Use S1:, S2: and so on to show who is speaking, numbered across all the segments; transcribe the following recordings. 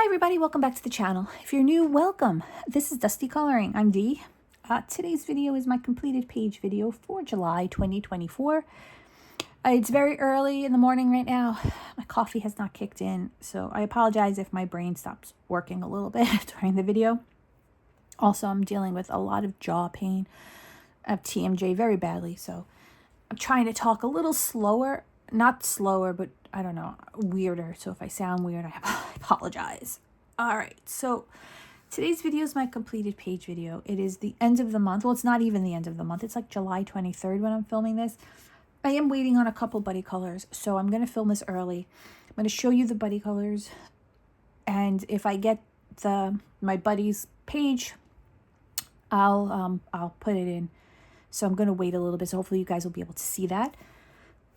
S1: Hi everybody, welcome back to the channel. If you're new, welcome. This is Dusty Coloring. I'm Dee. Today's video is my completed page video for July 2024. It's very early in the morning right now. My coffee has not kicked in, so I apologize if my brain stops working a little bit during the video. Also, I'm dealing with a lot of jaw pain. I have TMJ very badly, so I'm trying to talk a little slower. Not slower, but I don't know, weirder. So if I sound weird, I apologize. All right, so today's video is my completed page video. It is the end of the month. Well, it's not even the end of the month. It's like July 23rd when I'm filming this. I am waiting on a couple buddy colors, so I'm going to film this early. I'm going to show you the buddy colors, and if I get my buddy's page, I'll put it in. So I'm going to wait a little bit, so hopefully you guys will be able to see that.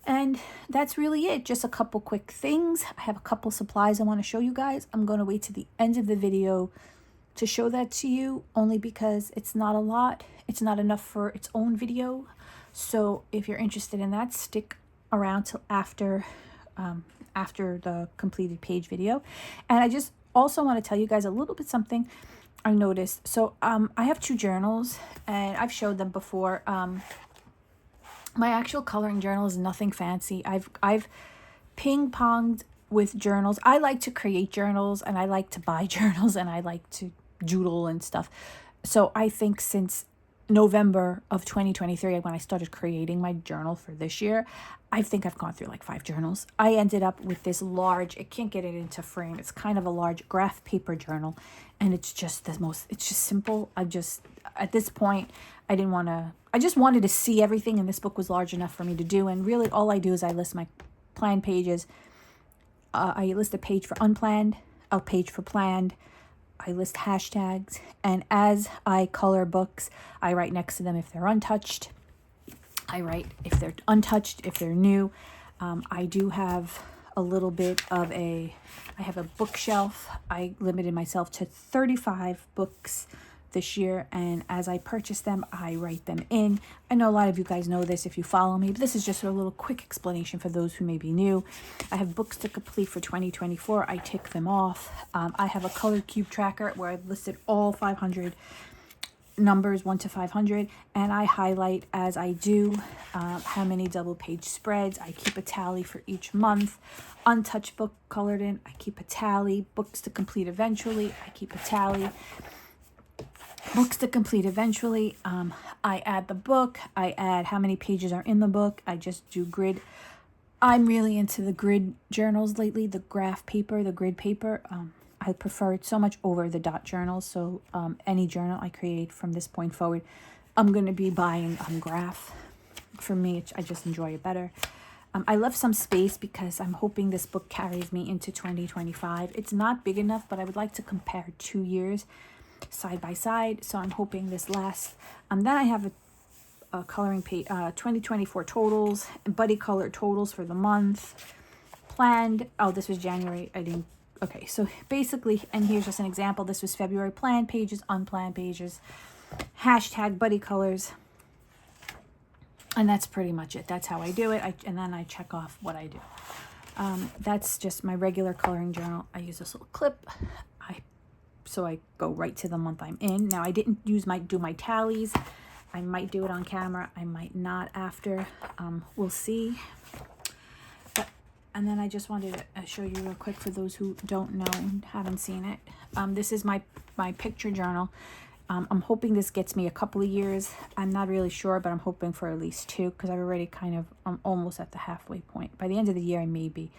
S1: And that's really it. Just a couple quick things. I have a couple supplies I want to show you guys. I'm going to wait to the end of the video to show that to you, only because it's not a lot. It's not enough for its own video. So if you're interested in that, stick around till after the completed page video. And I just also want to tell you guys a little bit something I noticed. So I have two journals, and I've showed them before. My actual coloring journal is nothing fancy. I've ping-ponged with journals. I like to create journals, and I like to buy journals, and I like to doodle and stuff. So I think since November of 2023, when I started creating my journal for this year, I think I've gone through like 5 journals. I ended up with this large, I can't get it into frame. It's kind of a large graph paper journal, and it's just it's just simple. At this point, I just wanted to see everything, and this book was large enough for me to do. And really all I do is I list my planned pages. I list a page for unplanned, a page for planned. I list hashtags, and as I color books, I write next to them if they're untouched. I write if they're untouched, if they're new. I do have a little bit of I have a bookshelf. I limited myself to 35 books this year, and as I purchase them, I write them in. I know a lot of you guys know this if you follow me, but this is just a little quick explanation for those who may be new. I have books to complete for 2024. I tick them off. I have a color cube tracker where I've listed all 500 numbers 1 to 500, and I highlight as I do how many double page spreads. I keep a tally for each month. Untouched book colored in, I keep a tally. Books to complete eventually, I keep a tally. Books to complete eventually, I add the book, I add how many pages are in the book. I just do grid. I'm really into the grid journals lately, the graph paper, the grid paper. I prefer it so much over the dot journals. So any journal I create from this point forward, I'm going to be buying graph. For me, I just enjoy it better. I left some space because I'm hoping this book carries me into 2025. It's not big enough, but I would like to compare 2 years side by side, so I'm hoping this lasts. Then I have a coloring page, 2024 totals, buddy color totals for the month, planned. Oh, this was January. Okay, so basically, and here's just an example. This was February, planned pages, unplanned pages, hashtag buddy colors, and that's pretty much it. That's how I do it. And then I check off what I do. That's just my regular coloring journal. I use this little clip. So I go right to the month I'm in. Now I didn't do my tallies. I might do it on camera. I might not after. We'll see. And then I just wanted to show you real quick for those who don't know and haven't seen it. This is my picture journal. I'm hoping this gets me a couple of years. I'm not really sure, but I'm hoping for at least 2 because I've already I'm almost at the halfway point. By the end of the year, I may be.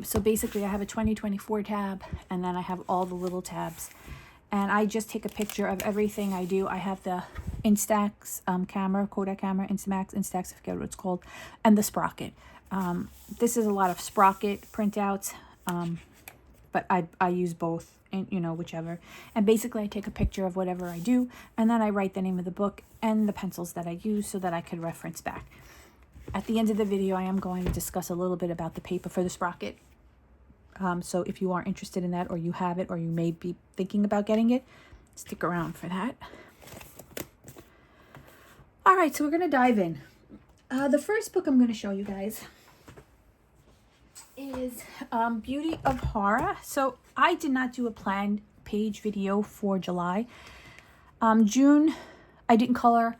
S1: So basically I have a 2024 tab, and then I have all the little tabs, and I just take a picture of everything I do. I have the Instax camera, Kodak camera, Instax, I forget what it's called, and the Sprocket. This is a lot of Sprocket printouts, but I use both, and whichever. And basically I take a picture of whatever I do, and then I write the name of the book and the pencils that I use so that I could reference back. At the end of the video, I am going to discuss a little bit about the paper for the Sprocket. So if you are interested in that, or you have it, or you may be thinking about getting it, stick around for that. All right, so we're going to dive in. The first book I'm going to show you guys is Beauty of Horror. So I did not do a planned page video for July. June, I didn't color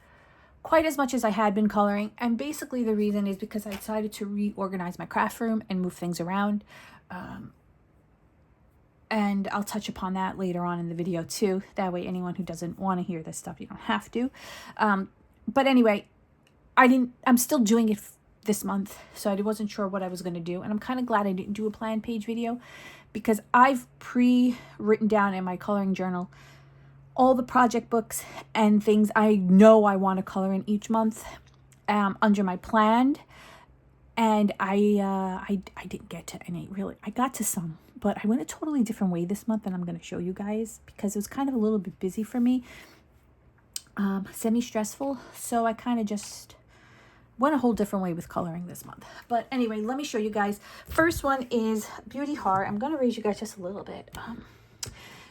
S1: quite as much as I had been coloring, and basically the reason is because I decided to reorganize my craft room and move things around. And I'll touch upon that later on in the video too. That way anyone who doesn't want to hear this stuff, you don't have to. But anyway, I'm still doing it this month, so I wasn't sure what I was going to do. And I'm kind of glad I didn't do a planned page video, because I've written down in my coloring journal all the project books and things I know I want to color in each month under my planned. And I didn't get to any, really. I got to some, but I went a totally different way this month, and I'm going to show you guys because it was kind of a little bit busy for me, semi-stressful. So I kind of just went a whole different way with coloring this month. But anyway, let me show you guys. First one is Beauty Horror. I'm going to raise you guys just a little bit.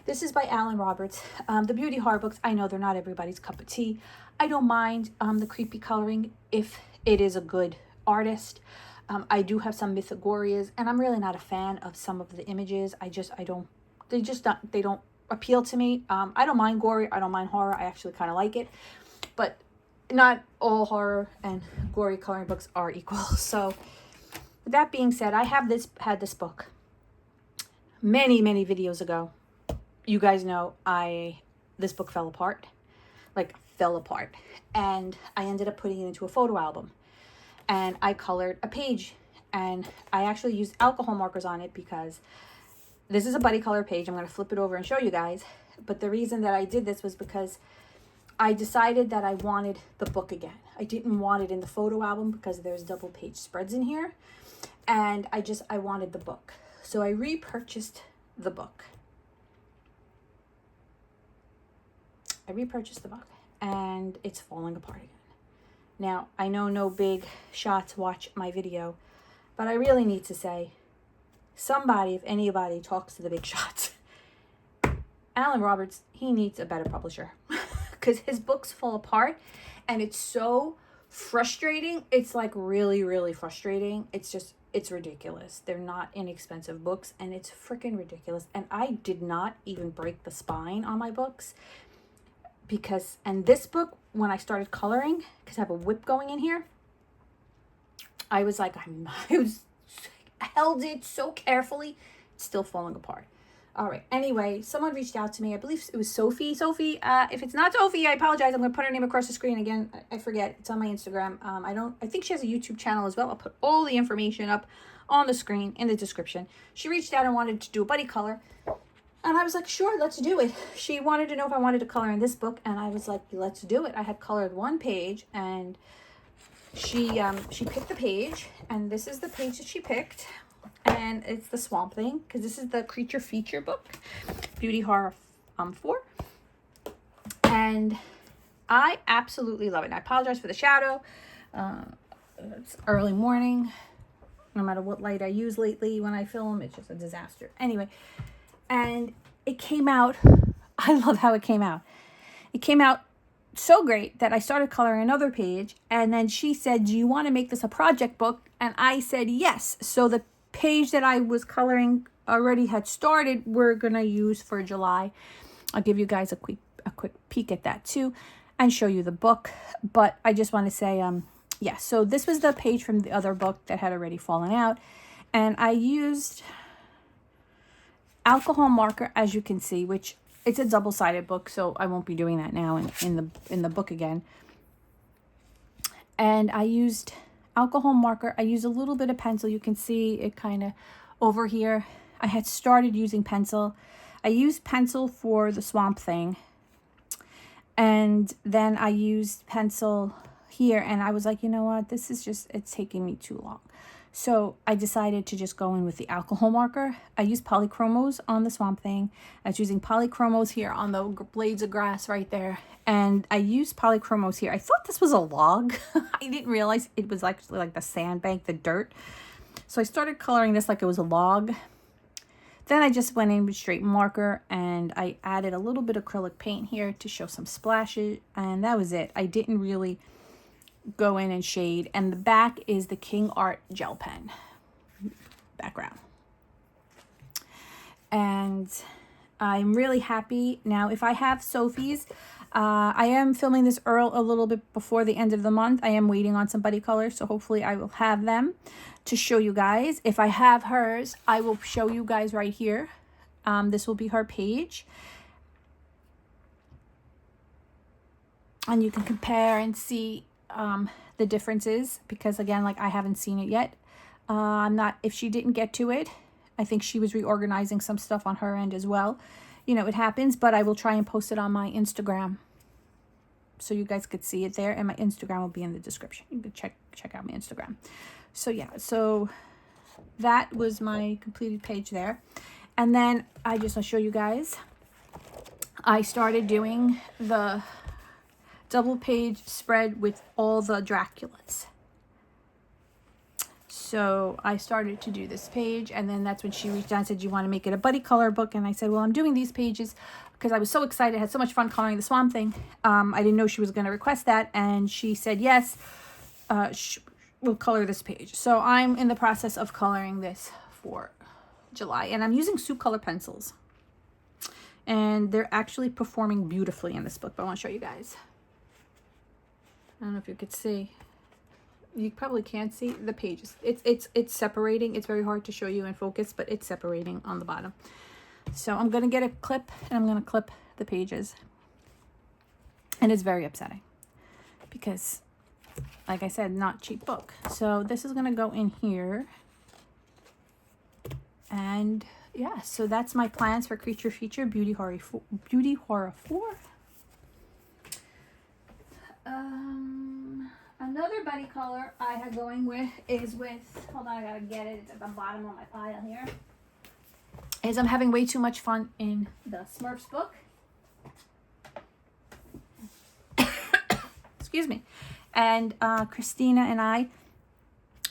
S1: This is by Alan Roberts. The Beauty Horror books, I know they're not everybody's cup of tea. I don't mind the creepy coloring if it is a good artist. I do have some mythogorias, and I'm really not a fan of some of the images. They don't appeal to me. I don't mind gory, I don't mind horror. I actually kind of like it, but not all horror and gory coloring books are equal. So with that being said, I had this book many videos ago. You guys know this book fell apart, and I ended up putting it into a photo album. And I colored a page, and I actually used alcohol markers on it because this is a buddy color page. I'm going to flip it over and show you guys. But the reason that I did this was because I decided that I wanted the book again. I didn't want it in the photo album because there's double page spreads in here. And I wanted the book. So I repurchased the book. And it's falling apart again. Now, I know no big shots watch my video, but I really need to say, somebody, if anybody talks to the big shots, Alan Roberts, he needs a better publisher, because his books fall apart, and it's so frustrating. It's like really frustrating. It's ridiculous. They're not inexpensive books, and it's freaking ridiculous. And I did not even break the spine on my books. And this book, when I started coloring, because I have a whip going in here, I was like, I held it so carefully, it's still falling apart. All right. Anyway, someone reached out to me. I believe it was Sophie. Sophie, if it's not Sophie, I apologize. I'm going to put her name across the screen again. I forget. It's on my Instagram. I think she has a YouTube channel as well. I'll put all the information up on the screen in the description. She reached out and wanted to do a buddy color. And I was like, sure, let's do it. She wanted to know if I wanted to color in this book, and I was like, let's do it. I had colored one page, and she picked the page, and this is the page that she picked, and it's the Swamp Thing, because this is the creature feature book, Beauty Horror 4, and I absolutely love it. And I apologize for the shadow. It's early morning. No matter what light I use lately when I film, it's just a disaster. Anyway. And it came out, I love how it came out. It came out so great that I started coloring another page. And then she said, do you want to make this a project book? And I said, yes. So the page that I was coloring already had started, we're going to use for July. I'll give you guys a quick peek at that too and show you the book. But I just want to say, yeah, so this was the page from the other book that had already fallen out. And I used alcohol marker, as you can see, which it's a double-sided book, so I won't be doing that now in the book again. And I used alcohol marker. I used a little bit of pencil. You can see it kind of over here. I had started using pencil. I used pencil for the Swamp Thing, and then I used pencil here, and I was like, you know what, this is just, it's taking me too long. So I decided to just go in with the alcohol marker. I used polychromos on the Swamp Thing. I was using polychromos here on the blades of grass right there. And I used polychromos here. I thought this was a log. I didn't realize it was actually like the sandbank, the dirt. So I started coloring this like it was a log. Then I just went in with straight marker, and I added a little bit of acrylic paint here to show some splashes. And that was it. I didn't really go in and shade. And the back is the King Art gel pen. background. And I'm really happy. Now, if I have Sophie's, I am filming this a little bit before the end of the month. I am waiting on some buddy colors, so hopefully I will have them to show you guys. If I have hers, I will show you guys right here. This will be her page. And you can compare and see the differences, because again, like, I haven't seen it yet. I'm not, if she didn't get to it, I think she was reorganizing some stuff on her end as well. You know, it happens, but I will try and post it on my Instagram so you guys could see it there, and my Instagram will be in the description. You can check out my Instagram. So yeah, so that was my completed page there. And then I just want to show you guys, I started doing the double page spread with all the Draculas. So I started to do this page, and then that's when she reached out and said, you want to make it a buddy color book? And I said, well, I'm doing these pages because I was so excited. I had so much fun coloring the Swamp Thing. I didn't know she was going to request that. And she said, yes, we'll color this page. So I'm in the process of coloring this for July. And I'm using soup color pencils. And they're actually performing beautifully in this book. But I want to show you guys. I don't know if you could see. You probably can't see the pages. It's separating. It's very hard to show you in focus, but it's separating on the bottom. So I'm going to get a clip, and I'm going to clip the pages. And it's very upsetting because, like I said, not cheap book. So this is going to go in here. And yeah, so that's my plans for Creature Feature Beauty Horror 4. Another buddy color I have going with is with, hold on, I gotta get it, it's at the bottom of my pile here, is I'm having way too much fun in the Smurfs book. Excuse me. And Christina and I,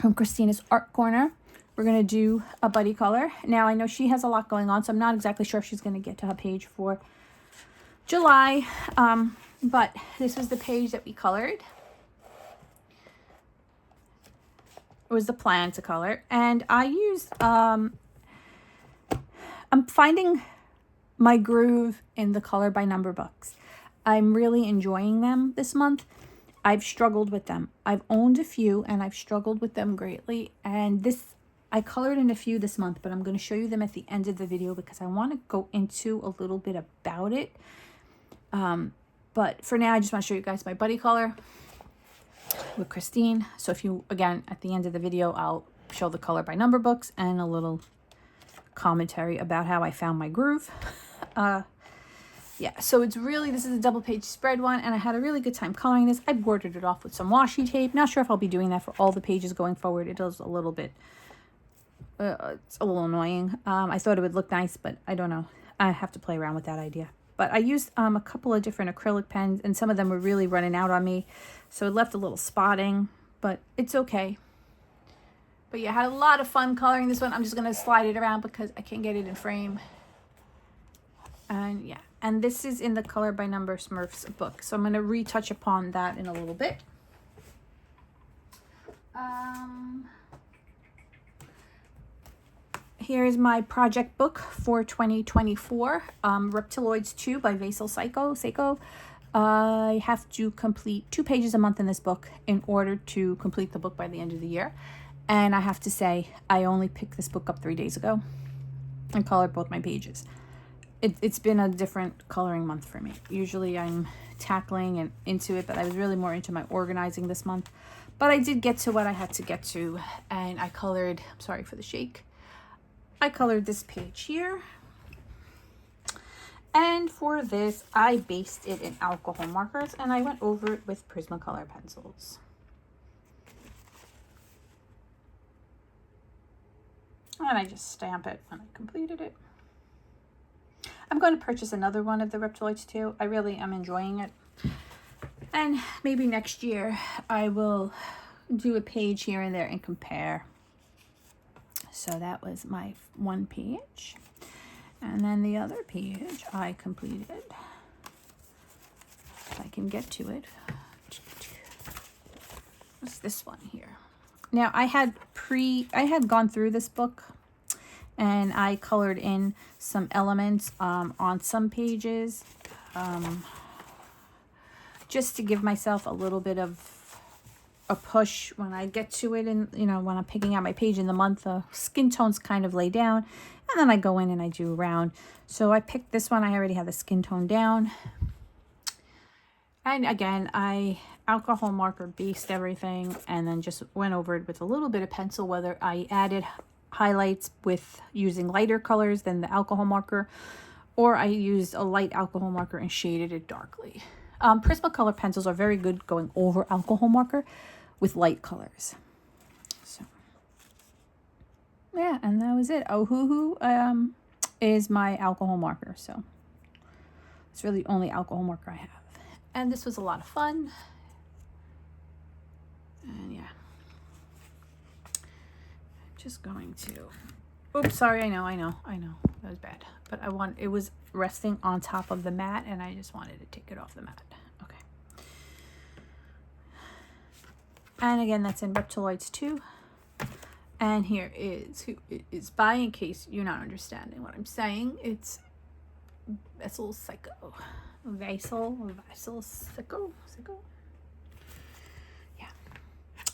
S1: from Christina's Art Corner, we're gonna do a buddy color. Now I know she has a lot going on, so I'm not exactly sure if she's gonna get to her page for July, but this was the page that we colored. It was the plan to color, and I used I'm finding my groove in the color by number books. I'm really enjoying them this month. I've struggled with them. I've owned a few and I've struggled with them greatly, and this, I colored in a few this month, but I'm going to show you them at the end of the video because I want to go into a little bit about it. But for now, I just want to show you guys my buddy color with Christine. So if you, again, at the end of the video, I'll show the color by number books and a little commentary about how I found my groove. Yeah, so it's really, this is a double page spread one, and I had a really good time coloring this. I bordered it off with some washi tape. Not sure if I'll be doing that for all the pages going forward. It does a little bit, it's a little annoying. I thought it would look nice, but I don't know. I have to play around with that idea. But I used a couple of different acrylic pens, and some of them were really running out on me. So it left a little spotting, but it's okay. But yeah, I had a lot of fun coloring this one. I'm just going to slide it around because I can't get it in frame. And yeah, and this is in the color by number Smurfs book. So I'm going to retouch upon that in a little bit. Here's my project book for 2024, Reptiloids 2 by Vasel Seiko. I have to complete 2 pages a month in this book in order to complete the book by the end of the year. And I have to say, I only picked this book up 3 days ago and colored both my pages. It's been a different coloring month for me. Usually I'm tackling and into it, but I was really more into my organizing this month. But I did get to what I had to get to, and I colored, I'm sorry for the shake. I colored this page here. And for this, I based it in alcohol markers, and I went over it with Prismacolor pencils. And I just stamp it when I completed it. I'm going to purchase another one of the Reptiloids too. I really am enjoying it. And maybe next year I will do a page here and there and compare. So that was my one page. And then the other page I completed. If I can get to it. What's this one here? Now I had gone through this book and I colored in some elements on some pages just to give myself a little bit of a push when I get to it, and you know, when I'm picking out my page in the month, the skin tones kind of lay down, and then I go in and I do around. So I picked this one. I already have the skin tone down, and again I alcohol marker based everything and then just went over it with a little bit of pencil, whether I added highlights with using lighter colors than the alcohol marker, or I used a light alcohol marker and shaded it darkly. Prismacolor pencils are very good going over alcohol marker with light colors. So yeah, and that was it. Ohuhu is my alcohol marker, so it's really the only alcohol marker I have. And this was a lot of fun. And yeah, I'm just going to, oops, sorry, I know, that was bad. But it was resting on top of the mat and I just wanted to take it off the mat. Okay. And again, that's in Reptiloids 2. And here is who it is by, in case you're not understanding what I'm saying. It's Vessel Psycho. Vessel Psycho. Yeah.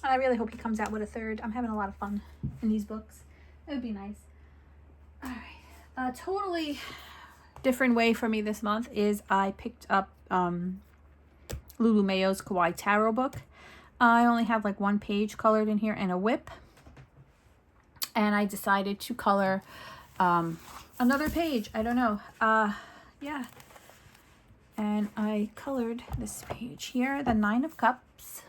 S1: And I really hope he comes out with a third. I'm having a lot of fun in these books. It would be nice. All right. A totally different way for me this month is I picked up Lulu Mayo's Kawaii Tarot book. I only have like one page colored in here and a whip. And I decided to color another page. I don't know. Yeah. And I colored this page here, the 9 of Cups.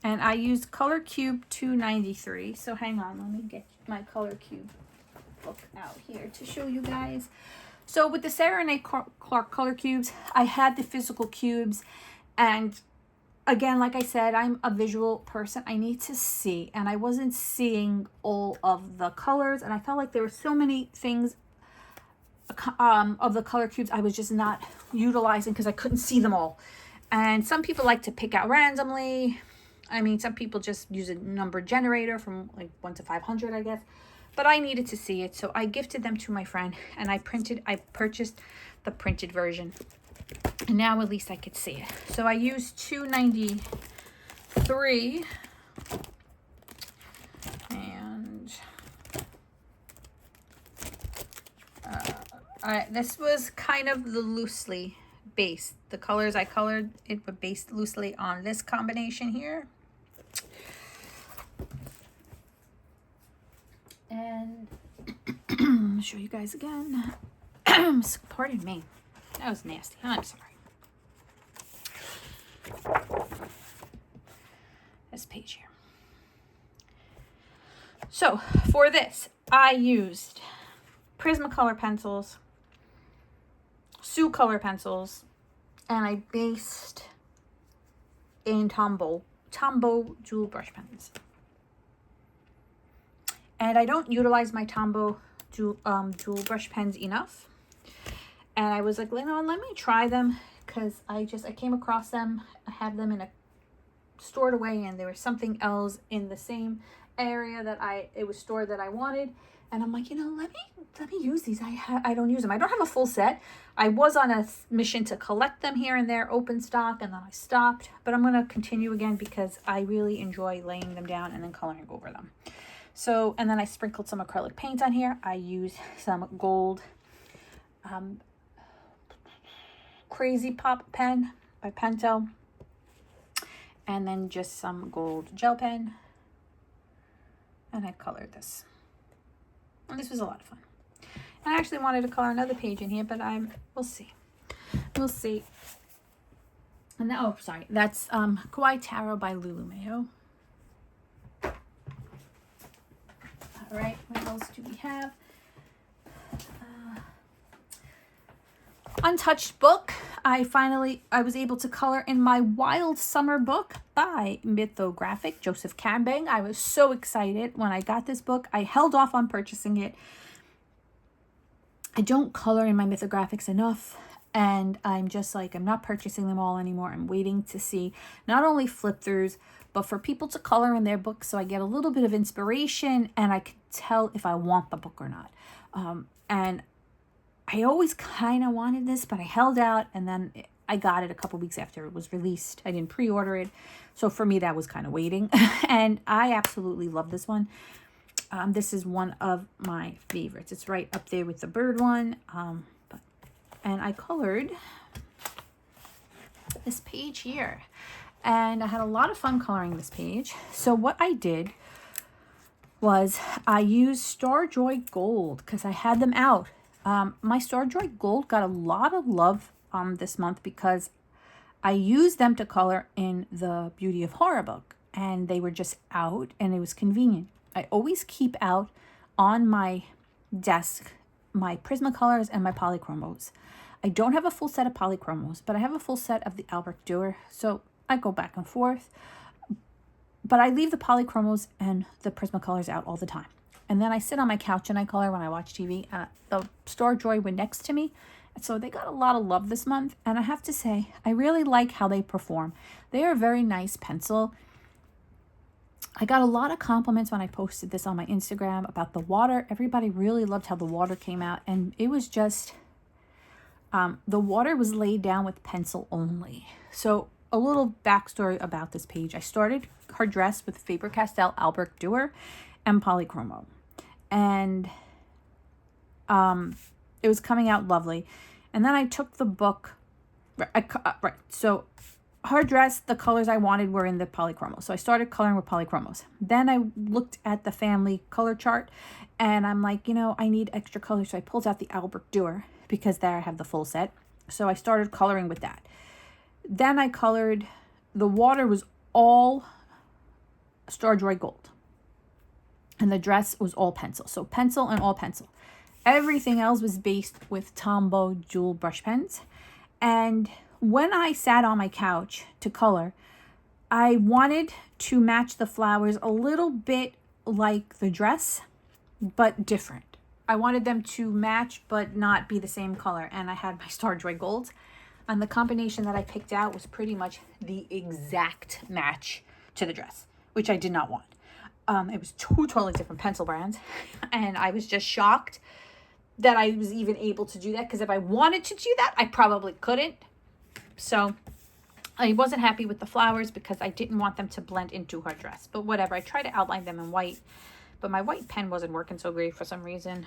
S1: And I used Color Cube 293. So hang on, let me get my Color Cube book out here to show you guys. So with the Sarah Renee Clark Color Cubes, I had the physical cubes. And again, like I said, I'm a visual person. I need to see. And I wasn't seeing all of the colors. And I felt like there were so many things of the color cubes I was just not utilizing because I couldn't see them all. And some people like to pick out randomly. I mean, some people just use a number generator from like 1 to 500, I guess. But I needed to see it, so I gifted them to my friend, and I purchased the printed version. And now at least I could see it. So I used 293. And this was kind of the loosely based. The colors I colored, it were based loosely on this combination here. And I'll show you guys again. Pardon me. That was nasty. I'm sorry. This page here. So for this, I used Prismacolor pencils, Sue color pencils, and I based in Tombow jewel brush pens. And I don't utilize my Tombow jewel brush pens enough. And I was like, you know, let me try them, because I came across them. I have them in a stored away, and there was something else in the same area that it was stored that I wanted. And I'm like, you know, let me use these. I don't use them. I don't have a full set. I was on a mission to collect them here and there, open stock, and then I stopped. But I'm going to continue again because I really enjoy laying them down and then coloring over them. So, and then I sprinkled some acrylic paint on here. I used some gold Crazy Pop pen by Pentel. And then just some gold gel pen. And I colored this. And this was a lot of fun. And I actually wanted to color another page in here, but we'll see. We'll see. And now, oh, sorry. That's Kawaii Tarot by Lulu Mayo. All right, what else do we have? Untouched book. I was able to color in my Wild Summer book by Mythographic, Joseph Cambang. I was so excited when I got this book. I held off on purchasing it. I don't color in my mythographics enough, And I'm just like, I'm not purchasing them all anymore. I'm waiting to see not only flip throughs, but for people to color in their books so I get a little bit of inspiration and I can tell if I want the book or not. And I always kind of wanted this, but I held out, and then I got it a couple weeks after it was released. I didn't pre-order it. So for me, that was kind of waiting. And I absolutely love this one. This is one of my favorites. It's right up there with the bird one. And I colored this page here. And I had a lot of fun coloring this page. So what I did was I used Starjoy Gold because I had them out. My Starjoy Gold got a lot of love this month because I used them to color in the Beauty of Horror book. And they were just out and it was convenient. I always keep out on my desk my Prismacolors and my Polychromos. I don't have a full set of Polychromos, but I have a full set of the Albrecht Dürer, so I go back and forth. But I leave the Polychromos and the Prismacolors out all the time. And then I sit on my couch and I color when I watch TV. The Starjoy were next to me, and so they got a lot of love this month. And I have to say, I really like how they perform. They are a very nice pencil. I got a lot of compliments when I posted this on my Instagram about the water. Everybody really loved how the water came out. And it was just, the water was laid down with pencil only. So a little backstory about this page. I started her dress with Faber-Castell Albrecht Dürer and Polychromo. And it was coming out lovely. And then I took the book, so her dress, the colors I wanted were in the Polychromos. So I started coloring with Polychromos. Then I looked at the family color chart and I'm like, you know, I need extra colors. So I pulled out the Albrecht Dürer because there I have the full set. So I started coloring with that. Then I colored, the water was all Starjoy Gold. And the dress was all pencil. So pencil and all pencil. Everything else was based with Tombow jewel brush pens. And when I sat on my couch to color, I wanted to match the flowers a little bit like the dress, but different. I wanted them to match, but not be the same color. And I had my Starjoy Golds. And the combination that I picked out was pretty much the exact match to the dress, which I did not want. It was two totally different pencil brands. And I was just shocked that I was even able to do that. Because if I wanted to do that, I probably couldn't. So I wasn't happy with the flowers because I didn't want them to blend into her dress. But whatever, I tried to outline them in white. But my white pen wasn't working so great for some reason.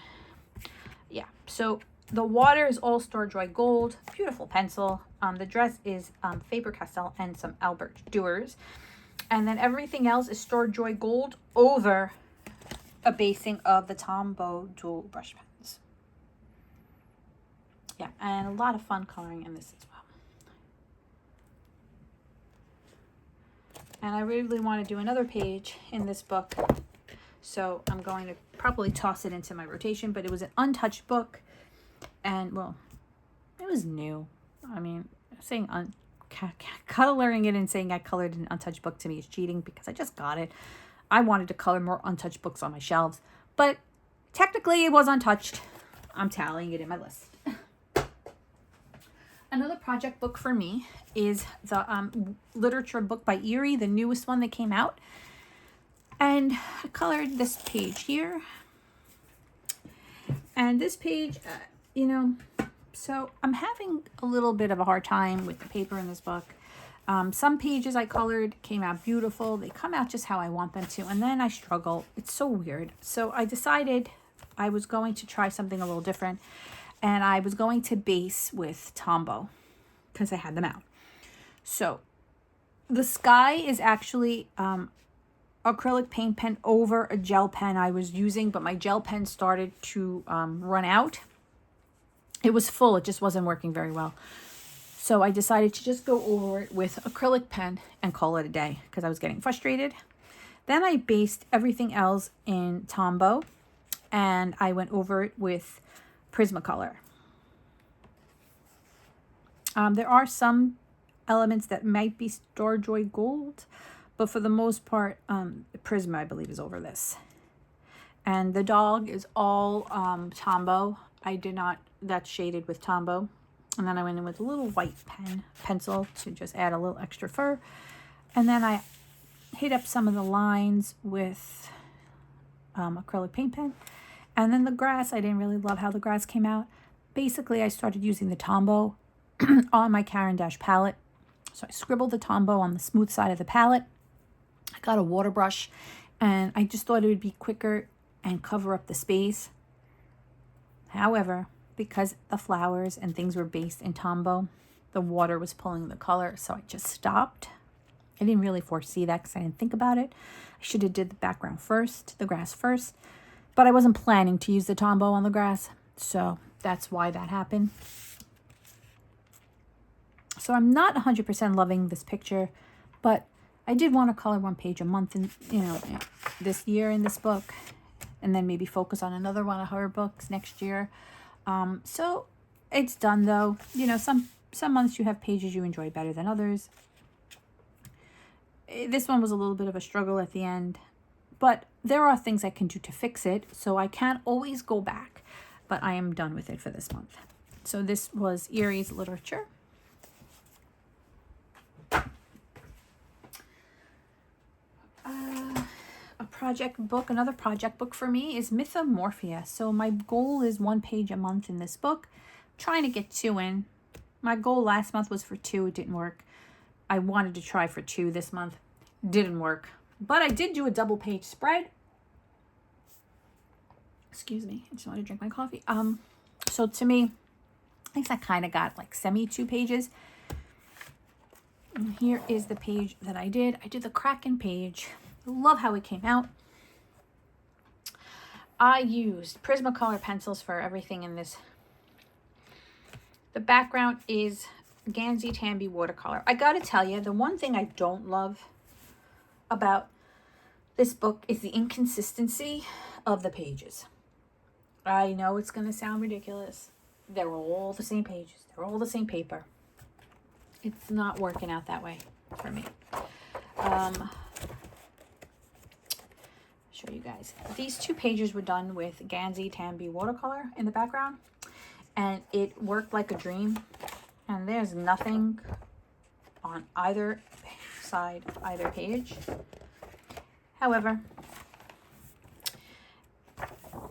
S1: Yeah, so the water is all Starjoy Gold. Beautiful pencil. The dress is Faber-Castell and some Albrecht Dürers. And then everything else is Starjoy Gold over a basing of the Tombow dual brush pens. Yeah, and a lot of fun coloring in this as well. And I really want to do another page in this book. So I'm going to probably toss it into my rotation. But it was an untouched book. And, well, it was new. I mean, saying coloring it and saying I colored an untouched book to me is cheating because I just got it. I wanted to color more untouched books on my shelves. But technically it was untouched. I'm tallying it in my list. Another project book for me is the literature book by Arie, the newest one that came out. And I colored this page here. And this page, you know, so I'm having a little bit of a hard time with the paper in this book. Some pages I colored came out beautiful. They come out just how I want them to. And then I struggle. It's so weird. So I decided I was going to try something a little different. And I was going to base with Tombow because I had them out. So the sky is actually acrylic paint pen over a gel pen I was using, but my gel pen started to run out. It was full. It just wasn't working very well. So I decided to just go over it with acrylic pen and call it a day because I was getting frustrated. Then I based everything else in Tombow and I went over it with Prismacolor. There are some elements that might be Starjoy Gold, but for the most part, Prisma, I believe, is over this. And the dog is all Tombow. That's shaded with Tombow. And then I went in with a little white pencil to just add a little extra fur. And then I hit up some of the lines with acrylic paint pen. And then the grass, I didn't really love how the grass came out. Basically, I started using the Tombow on my Caran d'Ache palette. So I scribbled the Tombow on the smooth side of the palette. I got a water brush, and I just thought it would be quicker and cover up the space. However, because the flowers and things were based in Tombow, the water was pulling the color, so I just stopped. I didn't really foresee that because I didn't think about it. I should have did the background first, the grass first, but I wasn't planning to use the Tombow on the grass, so that's why that happened. So I'm not 100% loving this picture, but I did want to color one page a month in, this year in this book, and then maybe focus on another one of her books next year. So it's done though. Some months you have pages you enjoy better than others. This one was a little bit of a struggle at the end, but there are things I can do to fix it, so I can't always go back, but I am done with it for this month. So this was Arie's literature. Another project book for me is Mythomorphia. So my goal is 1 page a month in this book. I'm trying to get 2 in. My goal last month was for 2. It didn't work. I wanted to try for 2 this month. Didn't work. But I did do a double page spread. Excuse me. I just want to drink my coffee. So to me, I think I kind of got like semi 2 pages. And here is the page that I did. I did the Kraken page. I love how it came out. I used Prismacolor pencils for everything in this. The background is Gansey Tambi watercolor. I gotta tell you, the one thing I don't love about this book is the inconsistency of the pages. I know it's gonna sound ridiculous. They're all the same pages. They're all the same paper. It's not working out that way for me. Show you guys. These 2 pages were done with Gansey Tambi watercolor in the background, and it worked like a dream. And there's nothing on either side of either page. However,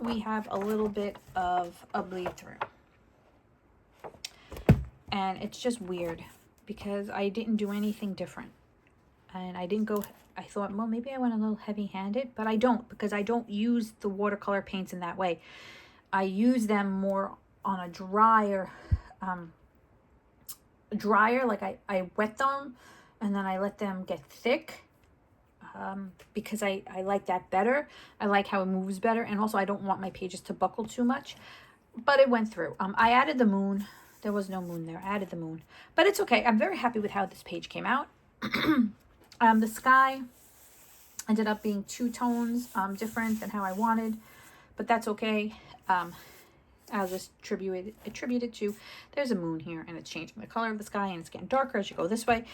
S1: we have a little bit of a bleed through, and it's just weird because I didn't do anything different, and I thought, well, maybe I went a little heavy-handed, but I don't, because I don't use the watercolor paints in that way. I use them more on a drier, like I wet them and then I let them get thick, because I like that better. I like how it moves better, and also I don't want my pages to buckle too much. But it went through. I added the moon. There was no moon there. I added the moon, but it's okay. I'm very happy with how this page came out. The sky ended up being 2 tones different than how I wanted, but that's okay. I'll just attribute it to, there's a moon here, and it's changing the color of the sky, and it's getting darker as you go this way.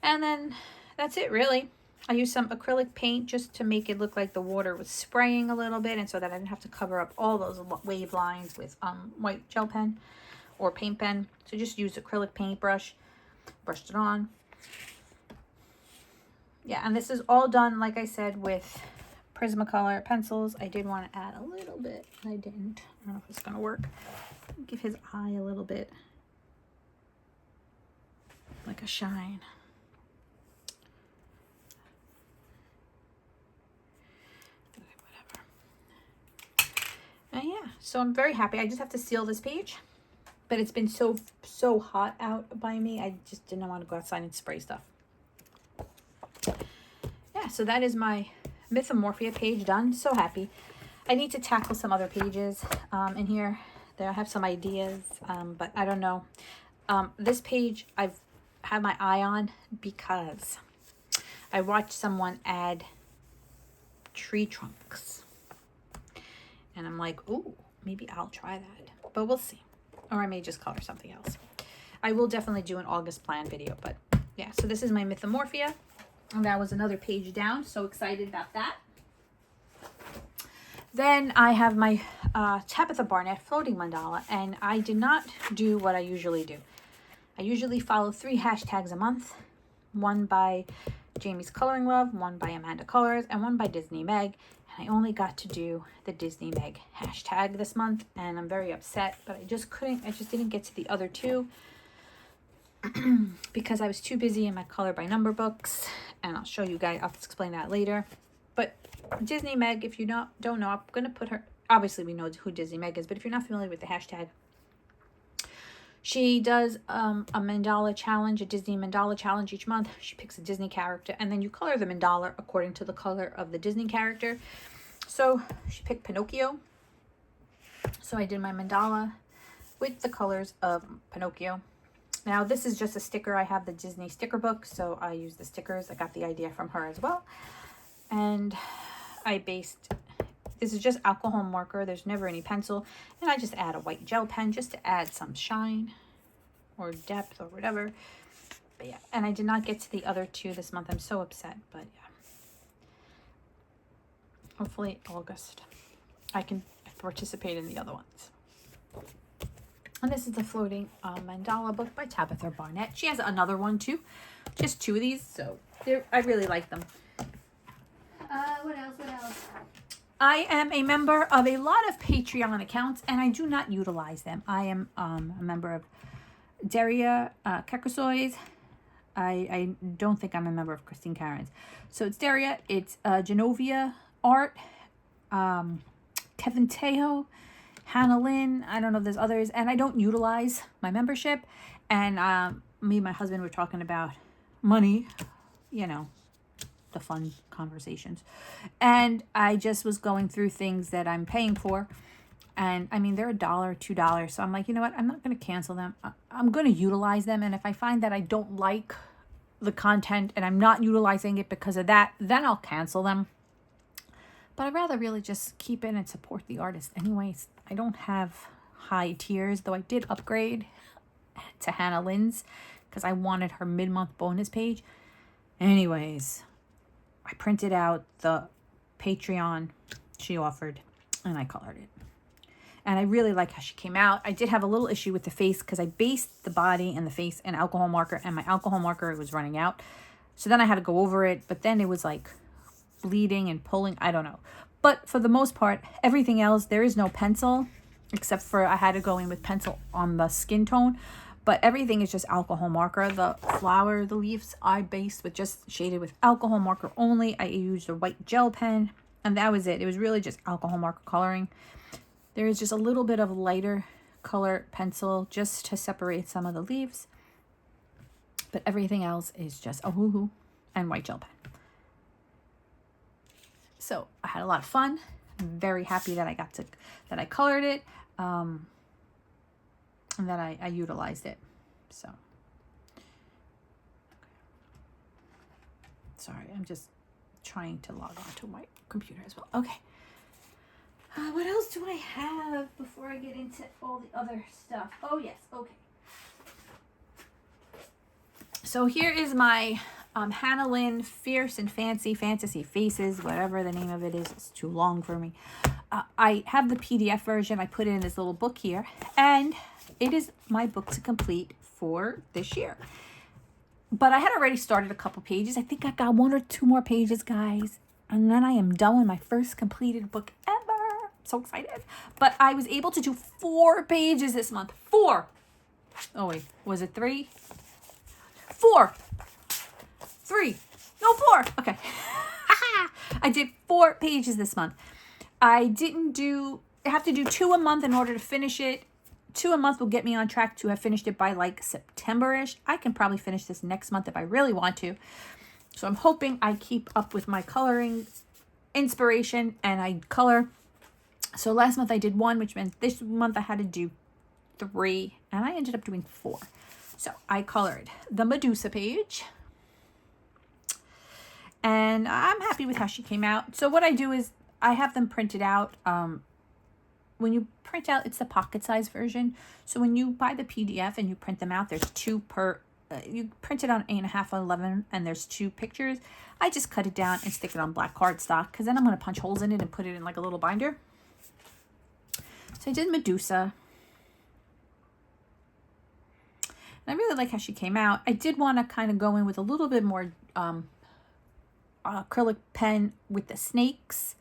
S1: And then that's it, really. I used some acrylic paint just to make it look like the water was spraying a little bit, and so that I didn't have to cover up all those wave lines with white gel pen or paint pen. So just used acrylic paintbrush, brushed it on. Yeah, and this is all done, like I said, with Prismacolor pencils. I did want to add a little bit, and I didn't. I don't know if it's going to work. Give his eye a little bit, like a shine. Okay, whatever. And yeah, so I'm very happy. I just have to seal this page, but it's been so hot out by me. I just didn't want to go outside and spray stuff. Yeah, so that is my Mythomorphia page done. So happy. I need to tackle some other pages in here. There I have some ideas, but I don't know. This page I've had my eye on because I watched someone add tree trunks, and I'm like, ooh, maybe I'll try that, but we'll see. Or I may just color something else. I will definitely do an August plan video, but yeah, so this is my Mythomorphia. And that was another page down. So excited about that. Then I have my Tabitha Barnett floating mandala. And I did not do what I usually do. I usually follow 3 hashtags a month. One by Jamie's Coloring Love, one by Amanda Colors, and one by Disney Meg. And I only got to do the Disney Meg hashtag this month, and I'm very upset, but I just didn't get to the other 2 because I was too busy in my color by number books, and I'll show you guys, I'll explain that later. But Disney Meg, if you don't know, I'm going to put her, obviously we know who Disney Meg is, but if you're not familiar with the hashtag, she does a mandala challenge, a Disney mandala challenge each month. She picks a Disney character, and then you color the mandala according to the color of the Disney character. So she picked Pinocchio. So I did my mandala with the colors of Pinocchio. Now this is just a sticker. I have the Disney sticker book, so I use the stickers. I got the idea from her as well. And this is just alcohol marker. There's never any pencil. And I just add a white gel pen just to add some shine or depth or whatever. But yeah, and I did not get to the other 2 this month. I'm so upset, but yeah. Hopefully August I can participate in the other ones. And this is the Floating Mandala book by Tabitha Barnett. She has another one too. Just 2 of these, so I really like them. What else? I am a member of a lot of Patreon accounts, and I do not utilize them. I am a member of Daria Kekersoys. I don't think I'm a member of Christine Karen's. So it's Daria, it's Genovia Art, Kevin Tejo, Hannah Lynn. I don't know if there's others, and I don't utilize my membership. And me and my husband were talking about money, you know, the fun conversations, and I just was going through things that I'm paying for, and I mean they're $1, $2, so I'm like, you know what, I'm not going to cancel them. I'm going to utilize them, and if I find that I don't like the content and I'm not utilizing it because of that, then I'll cancel them. But I'd rather really just keep in and support the artist anyways. I don't have high tiers, though I did upgrade to Hannah Lynn's because I wanted her mid-month bonus page. Anyways, I printed out the Patreon she offered, and I colored it. And I really like how she came out. I did have a little issue with the face because I based the body and the face in alcohol marker, and my alcohol marker was running out. So then I had to go over it, but then it was like bleeding and pulling. I don't know. But for the most part, everything else, there is no pencil, except for I had to go in with pencil on the skin tone. But everything is just alcohol marker. The flower, the leaves, I based with just shaded with alcohol marker only. I used a white gel pen, and that was it. It was really just alcohol marker coloring. There is just a little bit of lighter color pencil just to separate some of the leaves. But everything else is just a hoo-hoo and white gel pen. So I had a lot of fun. I'm very happy that I colored it. And that I utilized it. So sorry, I'm just trying to log on to my computer as well. Okay. What else do I have before I get into all the other stuff? Oh yes, okay. So here is my Hannah Lynn Fierce and Fancy Fantasy Faces, whatever the name of it is. It's too long for me. I have the PDF version. I put it in this little book here, and it is my book to complete for this year. But I had already started a couple pages. I think I got 1 or 2 more pages, guys. And then I am done with my first completed book ever. I'm so excited. But I was able to do 4 pages this month. 4. Oh, wait. Was it 3? 4. 3. No, 4. Okay. I did 4 pages this month. I have to do 2 a month in order to finish it. 2 a month will get me on track to have finished it by like September-ish. I can probably finish this next month if I really want to. So I'm hoping I keep up with my coloring inspiration and I color. So last month I did 1, which meant this month I had to do 3, and I ended up doing 4. So I colored the Medusa page, and I'm happy with how she came out. So what I do is I have them printed out. When you print out, it's the pocket size version. So when you buy the PDF and you print them out, there's 2 per, you print it on 8.5 on 11, and there's 2 pictures. I just cut it down and stick it on black cardstock, because then I'm going to punch holes in it and put it in like a little binder. So I did Medusa. And I really like how she came out. I did want to kind of go in with a little bit more acrylic pen with the snakes.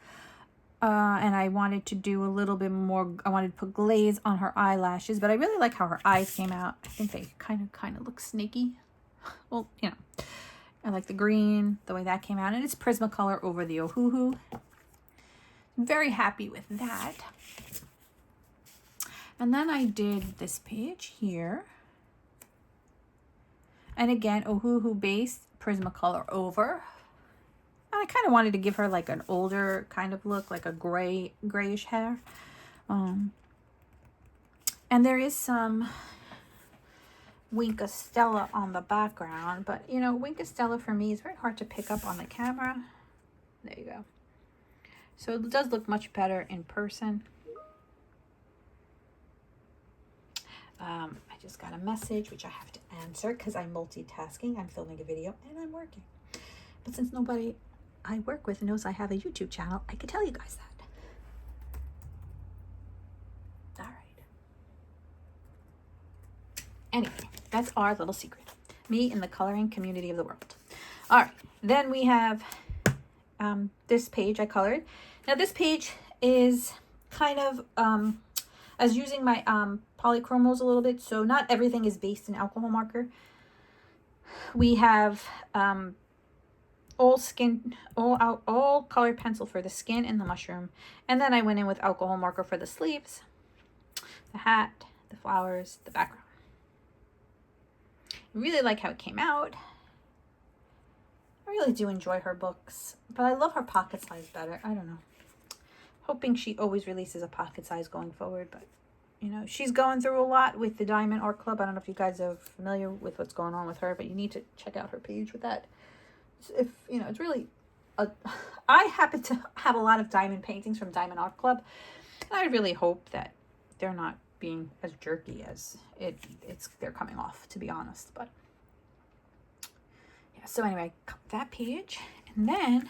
S1: And I wanted to do a little bit more, I wanted to put glaze on her eyelashes, but I really like how her eyes came out. I think they kind of look snaky. Well, you know, I like the green, the way that came out, and it's Prismacolor over the Ohuhu. I'm very happy with that. And then I did this page here. And again, Ohuhu base, Prismacolor over. And I kind of wanted to give her like an older kind of look, like a grayish hair. And there is some Wink Stella on the background, but you know, Wink Stella for me is very hard to pick up on the camera. There you go. So it does look much better in person. I just got a message, which I have to answer because I'm multitasking. I'm filming a video and I'm working. But since nobody I work with knows I have a YouTube channel, I could tell you guys that. All right. Anyway, that's our little secret. Me in the coloring community of the world. All right. Then we have this page I colored. Now this page is kind of, I was using my polychromos a little bit, so not everything is based in alcohol marker. We have all colored pencil for the skin and the mushroom, and then I went in with alcohol marker for the sleeves, the hat, the flowers, the background. I really like how it came out. I really do enjoy her books, but I love her pocket size better. I don't know. Hoping she always releases a pocket size going forward, but you know, she's going through a lot with the Diamond Art Club. I don't know if you guys are familiar with what's going on with her, but you need to check out her page with that. If you know, it's really I happen to have a lot of diamond paintings from Diamond Art Club, and I really hope that they're not being as jerky as they're coming off, to be honest. But yeah, so anyway, that page, and then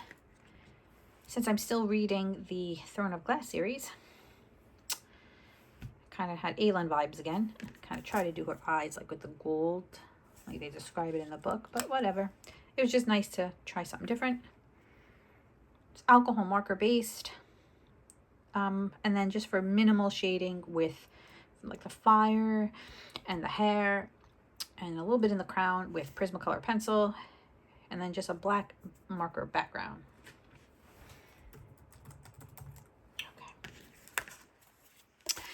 S1: since I'm still reading the Throne of Glass series, kind of had Aelin vibes again. Kind of try to do her eyes like with the gold, like they describe it in the book, but whatever. It was just nice to try something different. It's alcohol marker based. And then just for minimal shading with like the fire and the hair and a little bit in the crown with Prismacolor pencil, and then just a black marker background.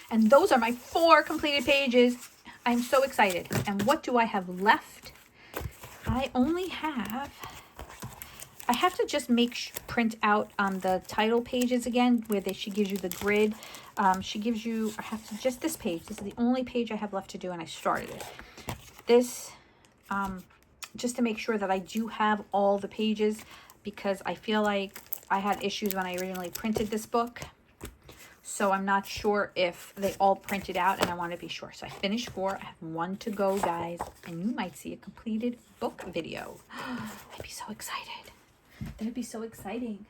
S1: And those are my 4 completed pages. I'm so excited. And what do I have left? I only have, I have to just print out the title pages again, where she gives you the grid. She gives you, I have to, just this page. This is the only page I have left to do, and I started it. This, just to make sure that I do have all the pages, because I feel like I had issues when I originally printed this book. So I'm not sure if they all printed out, and I want to be sure. So I finished 4. I have 1 to go, guys. And you might see a completed book video. I'd be so excited. That'd be so exciting.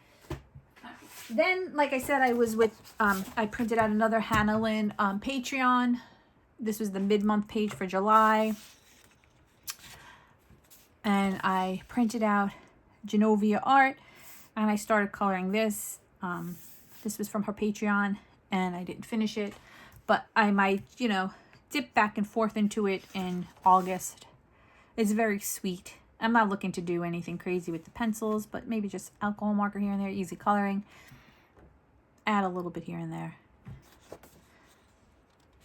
S1: Then, like I said, I was with, I printed out another Hannah Lynn Patreon. This was the mid-month page for July. And I printed out Genovia art, and I started coloring this. This was from her Patreon, and I didn't finish it, but I might, you know, dip back and forth into it in August. It's very sweet. I'm not looking to do anything crazy with the pencils, but maybe just alcohol marker here and there, easy coloring. Add a little bit here and there.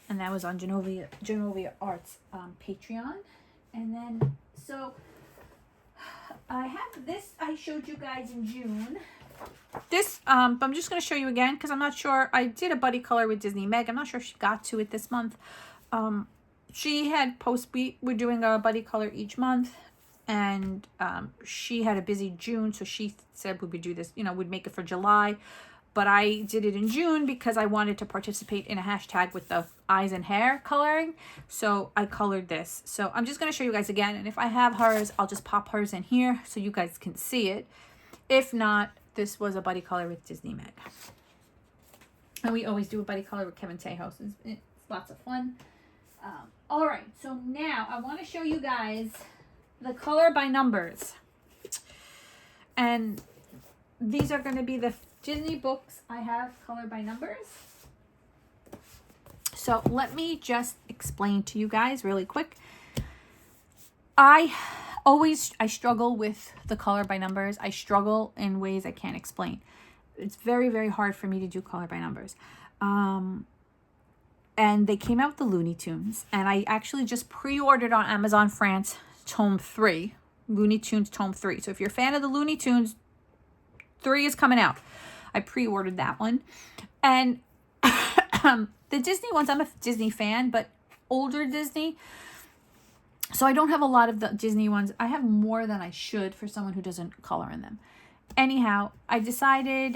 S1: And that was on Genovia Art's Patreon. And then, so I have this I showed you guys in June. This, I'm just going to show you again because I'm not sure. I did a buddy color with Disney Meg. I'm not sure if she got to it this month. She had we're doing a buddy color each month, and she had a busy June, so she said we would do this, you know, we'd make it for July. But I did it in June because I wanted to participate in a hashtag with the eyes and hair coloring. So I colored this. So I'm just going to show you guys again. And if I have hers, I'll just pop hers in here so you guys can see it. If not, this was a buddy color with Disney Meg. And we always do a buddy color with Kevin Tejos. It's lots of fun. All right, so now I want to show you guys the color by numbers. And these are going to be the Disney books I have color by numbers. So let me just explain to you guys really quick. I struggle with the color by numbers. I struggle in ways I can't explain. It's very, very hard for me to do color by numbers. And they came out with the Looney Tunes, and I actually just pre-ordered on Amazon France Tome 3, Looney Tunes Tome 3. So if you're a fan of the Looney Tunes, 3 is coming out. I pre-ordered that one. And the Disney ones, I'm a Disney fan, but older Disney. So I don't have a lot of the Disney ones. I have more than I should for someone who doesn't color in them. Anyhow, I decided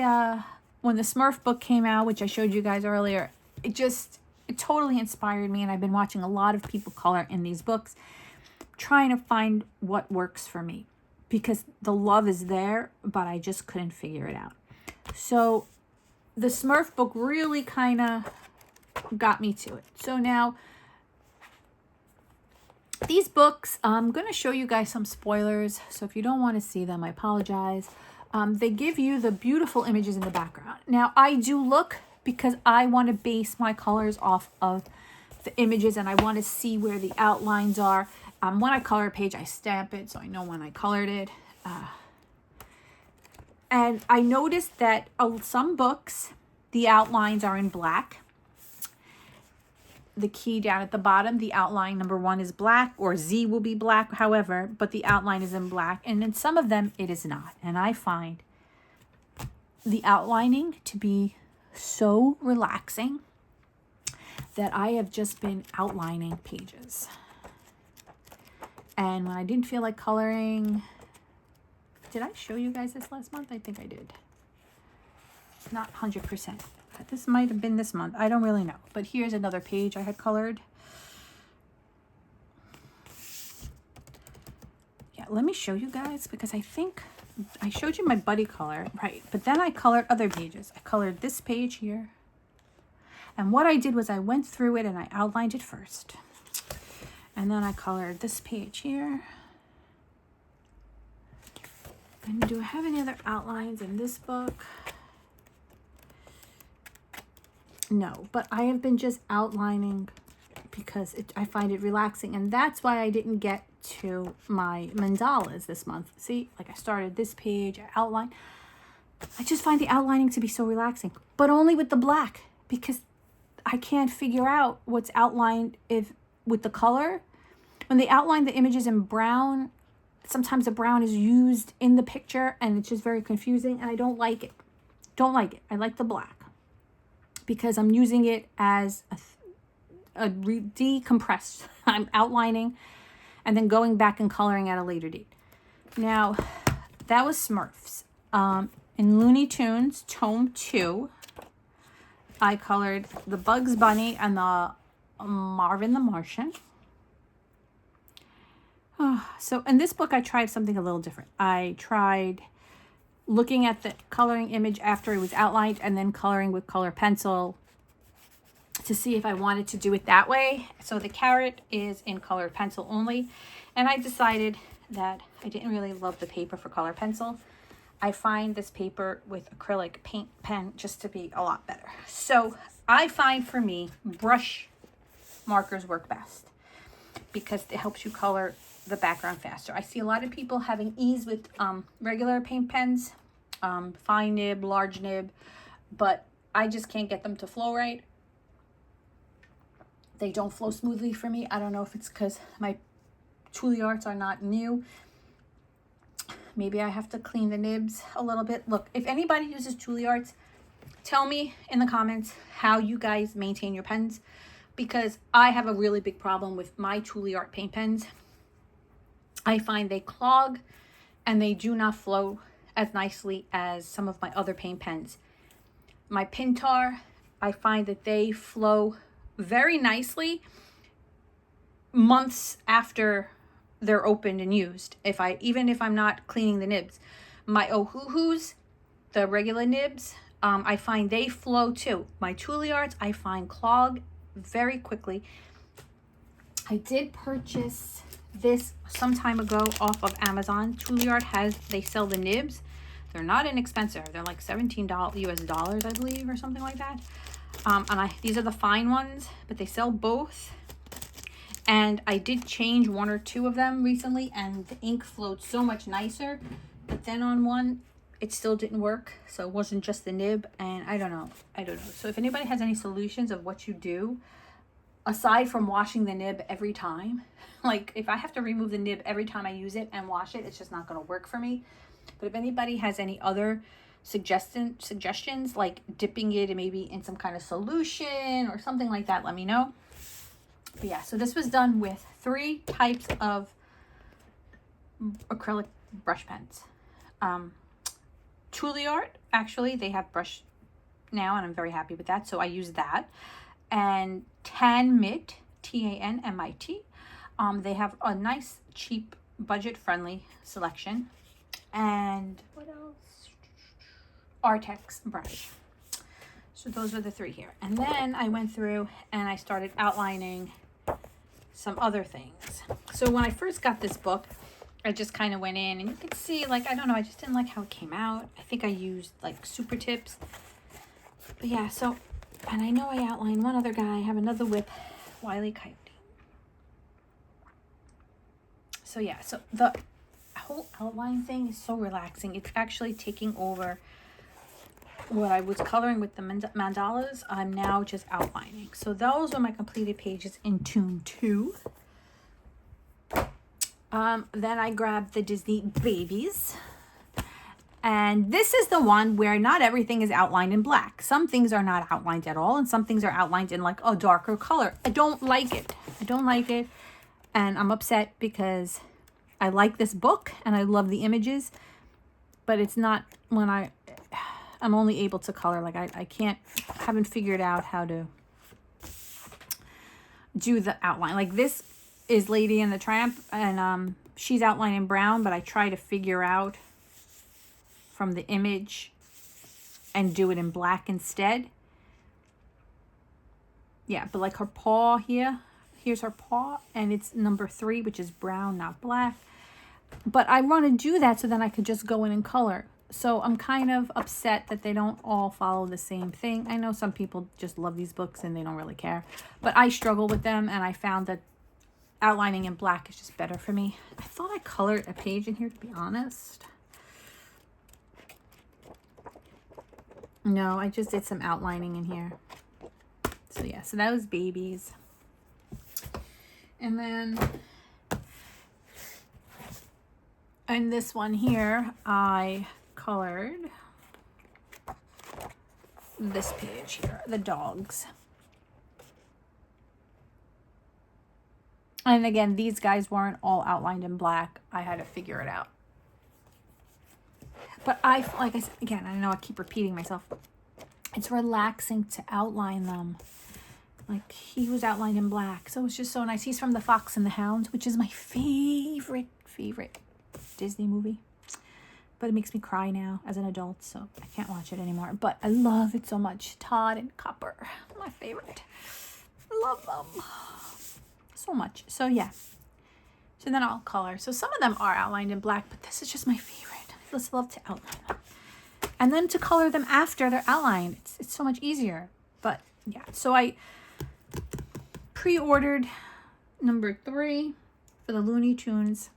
S1: when the Smurf book came out, which I showed you guys earlier, it totally inspired me, and I've been watching a lot of people color in these books, trying to find what works for me, because the love is there, but I just couldn't figure it out. So the Smurf book really kind of got me to it. So now these books, I'm going to show you guys some spoilers, so if you don't want to see them, I apologize. They give you the beautiful images in the background. Now, I do look, because I want to base my colors off of the images, and I want to see where the outlines are. When I color a page, I stamp it, so I know when I colored it. And I noticed that some books, the outlines are in black. The key down at the bottom, the outline number 1 is black, or Z will be black, however, but the outline is in black. And in some of them, it is not. And I find the outlining to be so relaxing that I have just been outlining pages. And when I didn't feel like coloring, did I show you guys this last month? I think I did. Not 100%. This might have been this month. I don't really know. But here's another page I had colored. Yeah, let me show you guys, because I think I showed you my buddy color, right? But then I colored other pages. I colored this page here. And what I did was I went through it and I outlined it first. And then I colored this page here. And do I have any other outlines in this book? No, but I have been just outlining because I find it relaxing. And that's why I didn't get to my mandalas this month. See, like I started this page, I outlined. I just find the outlining to be so relaxing, but only with the black, because I can't figure out what's outlined with the color. When they outline the images in brown, sometimes the brown is used in the picture and it's just very confusing, and I don't like it. Don't like it. I like the black because I'm using it as a decompressed. I'm outlining and then going back and coloring at a later date. Now, that was Smurfs. In Looney Tunes, Tome 2, I colored the Bugs Bunny and the Marvin the Martian. So in this book, I tried something a little different. I tried looking at the coloring image after it was outlined and then coloring with color pencil to see if I wanted to do it that way. So the carrot is in colored pencil only. And I decided that I didn't really love the paper for color pencil. I find this paper with acrylic paint pen just to be a lot better. So I find for me, brush markers work best because it helps you color the background faster. I see a lot of people having ease with regular paint pens, fine nib, large nib, but I just can't get them to flow right. They don't flow smoothly for me. I don't know if it's because my Juilliards are not new. Maybe I have to clean the nibs a little bit. Look, if anybody uses Juilliards, tell me in the comments how you guys maintain your pens, because I have a really big problem with my Juilliard paint pens. I find they clog and they do not flow as nicely as some of my other paint pens. My Pintar, I find that they flow very nicely months after they're opened and used. Even if I'm not cleaning the nibs. My Ohuhus, the regular nibs, I find they flow too. My Juilliards, I find clog very quickly. I did purchase this some time ago off of Amazon. Juilliard they sell the nibs. They're not inexpensive. They're like $17 US dollars, I believe, or something like that. These are the fine ones, but they sell both. And I did change 1 or 2 of them recently, and the ink flowed so much nicer. But then on one, it still didn't work. So it wasn't just the nib, and I don't know. So if anybody has any solutions of what you do, aside from washing the nib every time, like if I have to remove the nib every time I use it and wash it, it's just not going to work for me. But if anybody has any other suggestions, like dipping it maybe in some kind of solution or something like that, let me know. But yeah, so this was done with 3 types of acrylic brush pens. Juilliard, actually, they have brush now, and I'm very happy with that, so I use that. And Tanmit, Tanmit, they have a nice, cheap, budget-friendly selection. And what else? Artex brush. So those are the 3 here. And then I went through and I started outlining some other things. So when I first got this book, I just kind of went in and you can see, like, I don't know, I just didn't like how it came out. I think I used like super tips. But yeah, so, and I know I outlined one other guy. I have another whip, Wile E. Coyote. So yeah, so the whole outline thing is so relaxing. It's actually taking over what I was coloring with the mandalas. I'm now just outlining. So those are my completed pages in Tune 2. Then I grabbed the Disney Babies. And this is the one where not everything is outlined in black. Some things are not outlined at all, and some things are outlined in like a darker color. I don't like it. I don't like it. And I'm upset because I like this book and I love the images, but it's not when I'm only able to color. Like I haven't figured out how to do the outline. Like this is Lady and the Tramp, and she's outlined in brown, but I try to figure out from the image and do it in black instead. Yeah, but like her paw here, here's her paw, and it's number 3, which is brown, not black. But I want to do that so then I could just go in and color. So I'm kind of upset that they don't all follow the same thing. I know some people just love these books and they don't really care, but I struggle with them, and I found that outlining in black is just better for me. I thought I colored a page in here, to be honest. No, I just did some outlining in here. So yeah, so that was Babies. And then in this one here, I colored this page here, the dogs. And again, these guys weren't all outlined in black. I had to figure it out. But like I said, again, I know I keep repeating myself. It's relaxing to outline them. Like he was outlined in black, so it's just so nice. He's from The Fox and the Hound, which is my favorite Disney movie. But it makes me cry now as an adult, so I can't watch it anymore. But I love it so much. Todd and Copper, my favorite. Love them so much. So yeah. So then I'll color. So some of them are outlined in black, but this is just my favorite. I just love to outline them. And then to color them after they're outlined. It's so much easier. But yeah, so I pre-ordered number 3 for the Looney Tunes.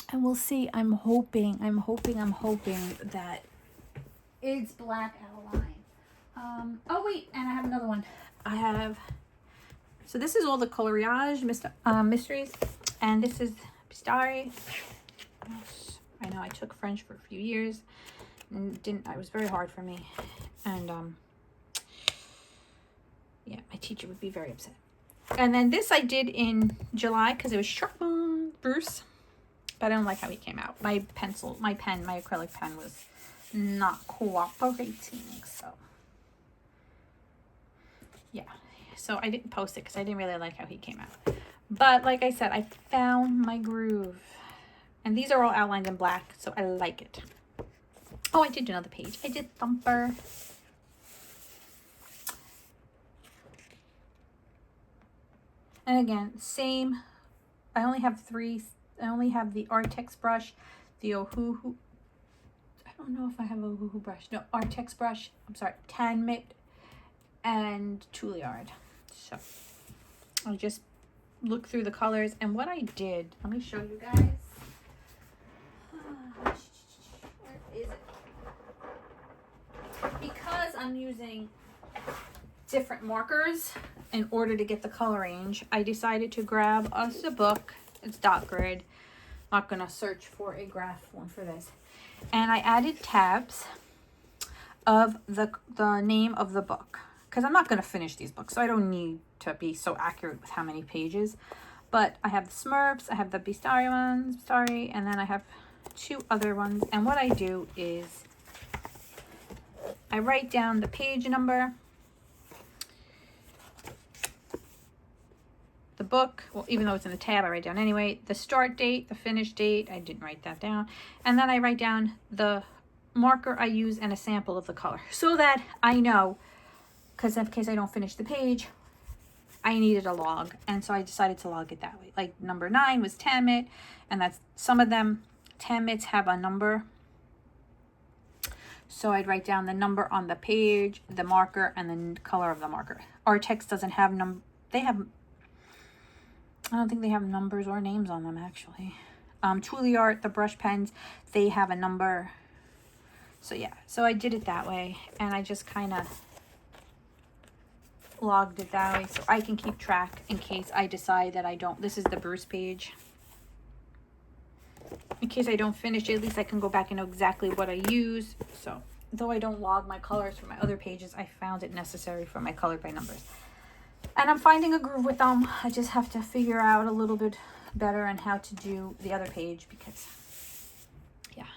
S1: And we'll see. I'm hoping that it's black outline. Oh wait, and I have another one. So this is all the coloriage mysteries, and this is Arie. I know I took French for a few years, and it was very hard for me, and yeah, my teacher would be very upset. And then this I did in July because it was Sharpman Bruce. But I don't like how he came out. My acrylic pen was not cooperating. So, yeah. So I didn't post it because I didn't really like how he came out. But like I said, I found my groove. And these are all outlined in black, so I like it. Oh, I did do another page. I did Thumper. And again, same. I only have three. I only have the Artex brush, the Ohuhu. I don't know if I have a Ohuhu brush. No, Artex brush. I'm sorry, Tan Mitt and Juilliard. So I just look through the colors, and what I did, let me show you guys. Where is it? Because I'm using different markers in order to get the color range, I decided to grab us a book. It's dot grid. Not gonna search for a graph one for this. And I added tabs of the name of the book, because I'm not gonna finish these books, so I don't need to be so accurate with how many pages. But I have the Smurfs, I have the Beastari ones, sorry, and then I have two other ones. And what I do is I write down the page number, the book, well, even though it's in the tab, I write down anyway, the start date, the finish date, I didn't write that down, and then I write down the marker I use and a sample of the color, so that I know, because in case I don't finish the page, I needed a log, and so I decided to log it that way. Like number 9 was Tan Mitt, and that's, some of them, Tan Mitts have a number, so I'd write down the number on the page, the marker, and the color of the marker. Artex doesn't have they have, I don't think they have numbers or names on them, actually. Juilliard, the brush pens, they have a number. So yeah, so I did it that way, and I just kind of logged it that way so I can keep track in case I decide that I don't. This is the Bruce page. In case I don't finish it, at least I can go back and know exactly what I use. So though I don't log my colors for my other pages, I found it necessary for my color by numbers. And I'm finding a groove with them. I just have to figure out a little bit better on how to do the other page, because, yeah.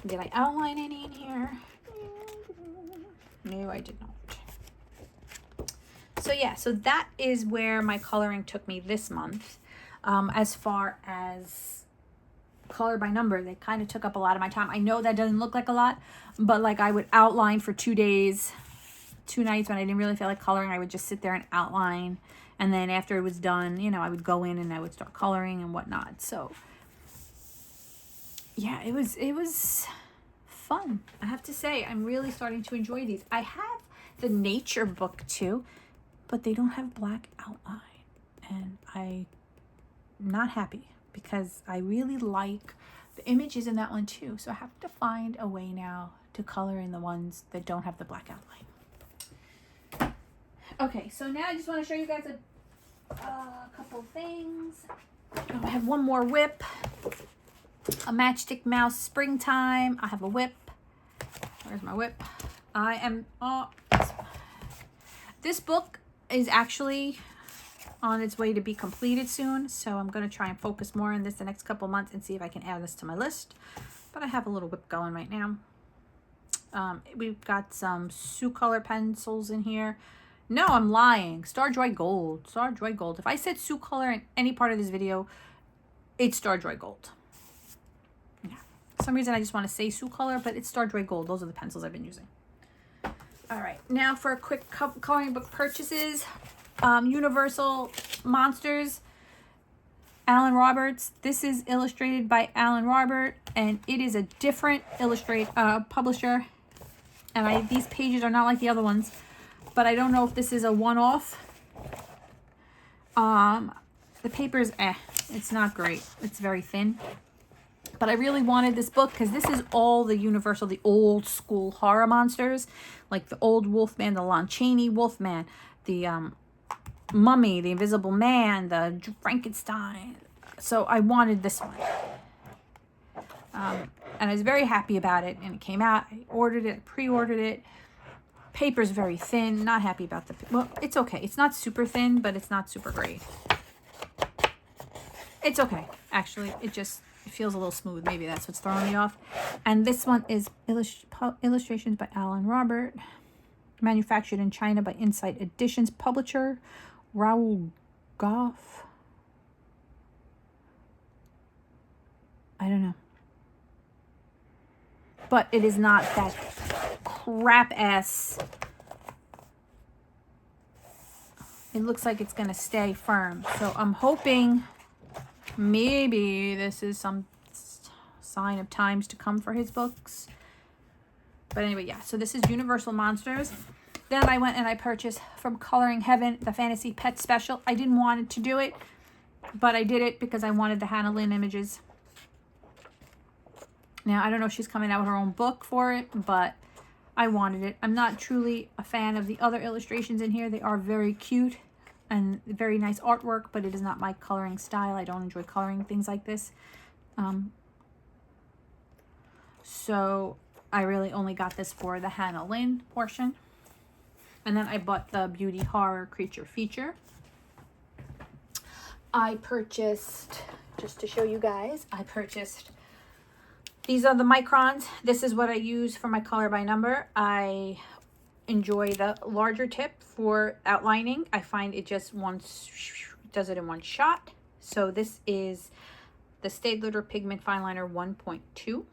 S1: Did I outline any in here? No, I did not. So yeah, so that is where my coloring took me this month. As far as color by number, they kind of took up a lot of my time. I know that doesn't look like a lot, but like I would outline for 2 days, 2 nights when I didn't really feel like coloring. I would just sit there and outline, and then after it was done, you know, I would go in and I would start coloring and whatnot. So yeah, it was fun. I have to say, I'm really starting to enjoy these. I have the nature book too, but they don't have black outline, and I'm not happy because I really like the images in that one too. So I have to find a way now to color in the ones that don't have the black outline. Okay, so now I just want to show you guys a couple things. Oh, I have one more whip, a Matchstick Mouse Springtime. I have a whip. Where's my whip? I am, this book is actually on its way to be completed soon, so I'm going to try and focus more on this the next couple months and see if I can add this to my list. But I have a little whip going right now. We've got some Sioux color pencils in here. No, I'm lying. Star Joy Gold. Star Joy Gold. If I said Sioux color in any part of this video, it's Star Joy Gold. Yeah. For some reason I just want to say Sioux color, but it's Star Joy Gold. Those are the pencils I've been using. All right, now for quick coloring book purchases. Universal Monsters, Alan Roberts. This is illustrated by Alan Robert, and it is a different publisher. And these pages are not like the other ones, but I don't know if this is a one-off. The paper is it's not great. It's very thin. But I really wanted this book because this is all the Universal, the old school horror monsters, like the old Wolfman, the Lon Chaney Wolfman, the Mummy, the Invisible Man, the Frankenstein. So I wanted this one. And I was very happy about it, and it came out. I ordered it, pre-ordered it. Paper's very thin. Not happy about well, it's okay. It's not super thin, but it's not super great. It's okay, actually. It feels a little smooth. Maybe that's what's throwing me off. And this one is illustrations by Alan Robert. Manufactured in China by Insight Editions. Publisher, Raoul Goff. I don't know. But it is not that crap-ass it looks like it's going to stay firm. So I'm hoping maybe this is some sign of times to come for his books. But anyway, yeah, so this is Universal Monsters. Then I went and I purchased from Coloring Heaven the Fantasy Pet Special. I didn't want to do it, but I did it because I wanted the Hannah Lynn images. Now, I don't know if she's coming out with her own book for it, but I wanted it. I'm not truly a fan of the other illustrations in here. They are very cute and very nice artwork, but it is not my coloring style. I don't enjoy coloring things like this. So I really only got this for the Hannah Lynn portion. And then I bought the Beauty Horror Creature Feature. I purchased, just to show you guys, I purchased, these are the microns. This is what I use for my color by number. I enjoy the larger tip for outlining. I find it just does it in one shot. So this is the Staedtler Pigment Fine Liner 1.2.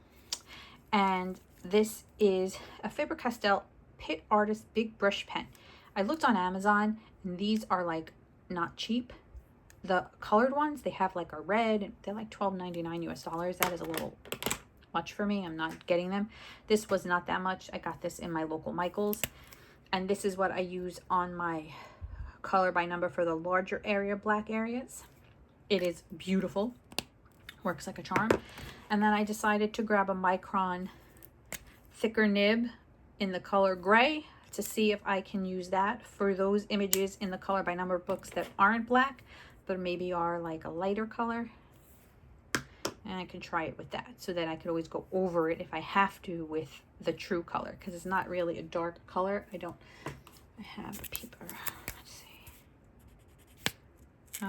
S1: And this is a Faber-Castell Pit Artist Big Brush Pen. I looked on Amazon and these are like not cheap. The colored ones, they have like a red and they're like $12.99 US. That is a little much for me. I'm not getting them. This was not that much. I got this in my local Michael's, and this is what I use on my color by number for the larger area, black areas. It is beautiful, works like a charm. And then I decided to grab a micron thicker nib in the color gray to see if I can use that for those images in the color by number books that aren't black but maybe are like a lighter color. And I can try it with that so that I could always go over it if I have to with the true color, because it's not really a dark color. I have a paper. Let's see.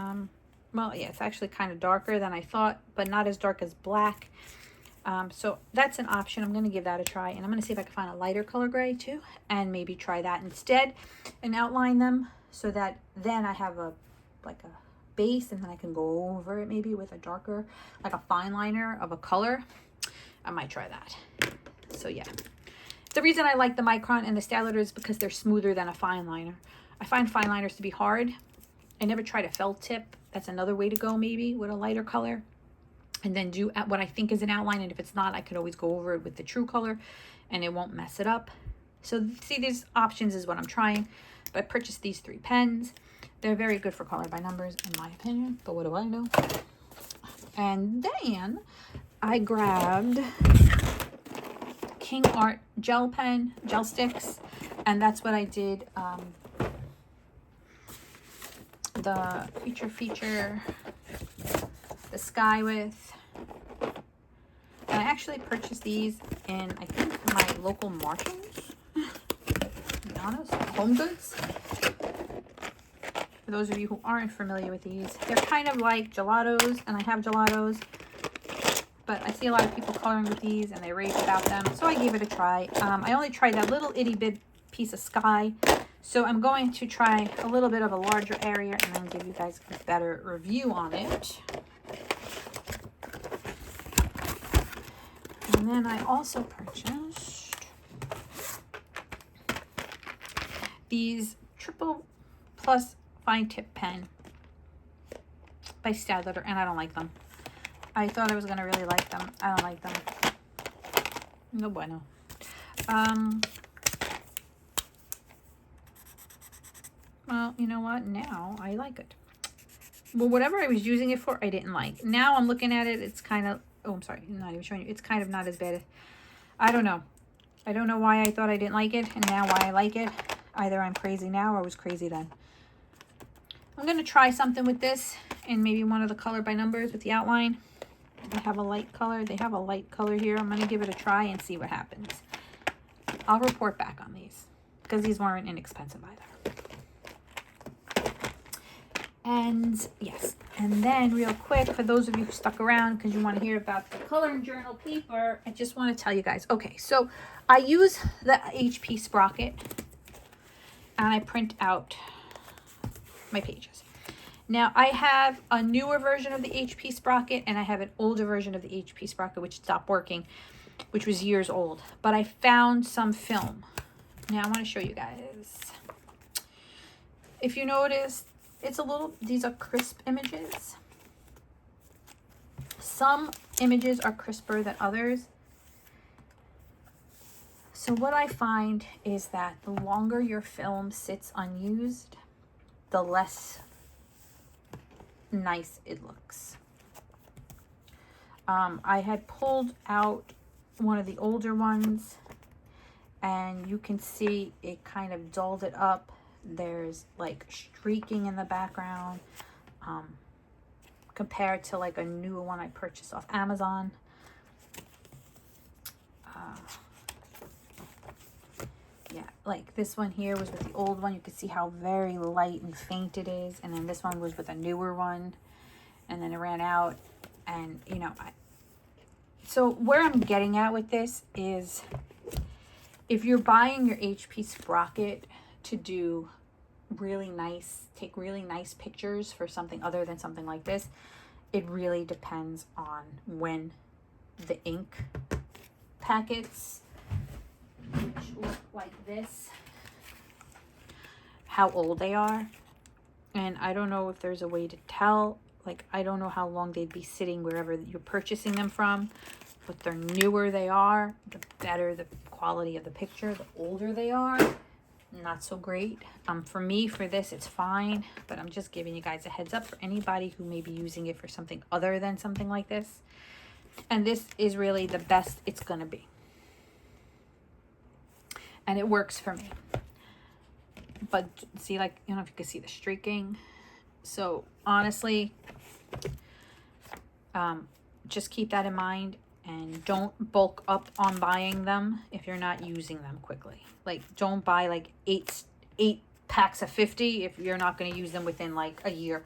S1: Well, yeah, it's actually kind of darker than I thought, but not as dark as black. So that's an option. I'm going to give that a try, and I'm going to see if I can find a lighter color gray too, and maybe try that instead and outline them so that then I have like a base, and then I can go over it maybe with a darker, like a fine liner of a color. I might try that. So yeah, the reason I like the micron and the Staedtler is because they're smoother than a fine liner. I find fine liners to be hard. I never tried a felt tip. That's another way to go, maybe with a lighter color, and then do what I think is an outline, and if it's not, I could always go over it with the true color and it won't mess it up. So see, these options is what I'm trying. But I purchased these 3 pens. They're very good for color by numbers in my opinion, but what do I know? And then I grabbed King Art gel sticks, and that's what I did the Creature Feature, the Sky with. And I actually purchased these in, I think, my local Marshalls, to be honest, Home Goods. For those of you who aren't familiar with these, they're kind of like gelatos, and I have gelatos, but I see a lot of people coloring with these and they rave about them, so I gave it a try. I only tried that little itty bit piece of Sky, so I'm going to try a little bit of a larger area and then give you guys a better review on it. And then I also purchased these Triple Plus Fine Tip Pen by Staedtler, and I don't like them. I thought I was going to really like them. I don't like them. No bueno. Well, you know what? Now I like it. Well, whatever I was using it for, I didn't like. Now I'm looking at it, it's kind of, oh, I'm sorry, I'm not even showing you. It's kind of not as bad. I don't know. I don't know why I thought I didn't like it, and now why I like it. Either I'm crazy now or I was crazy then. I'm going to try something with this and maybe one of the color by numbers with the outline. They have a light color. They have a light color here. I'm going to give it a try and see what happens. I'll report back on these because these weren't inexpensive either. And yes, and then real quick, for those of you who stuck around because you want to hear about the coloring journal paper, I just want to tell you guys. Okay, so I use the HP Sprocket and I print out my pages. Now I have a newer version of the HP Sprocket and I have an older version of the HP Sprocket which stopped working, which was years old, but I found some film. Now I want to show you guys. if you notice, it's a little, these are crisp images. Some images are crisper than others. So what I find is that the longer your film sits unused, the less nice it looks. I had pulled out one of the older ones, and you can see it kind of dulled it up. There's like streaking in the background, compared to like a newer one I purchased off Amazon. Yeah, like this one here was with the old one. You can see how very light and faint it is. And then this one was with a newer one, and then it ran out. And you know, so where I'm getting at with this is, if you're buying your HP sprocket to do really nice, take really nice pictures for something other than something like this, it really depends on when the ink packets, which look like this, how old they are. And I don't know if there's a way to tell. Like, I don't know how long they'd be sitting wherever you're purchasing them from, but the newer they are, the better the quality of the picture. The older they are, not so great. For me, for this, it's fine, but I'm just giving you guys a heads up for anybody who may be using it for something other than something like this. And this is really the best it's gonna be. And it works for me. But see, like, you know, if you can see the streaking. So honestly, just keep that in mind, and don't bulk up on buying them if you're not using them quickly. Like, don't buy like eight packs of 50 if you're not going to use them within like a year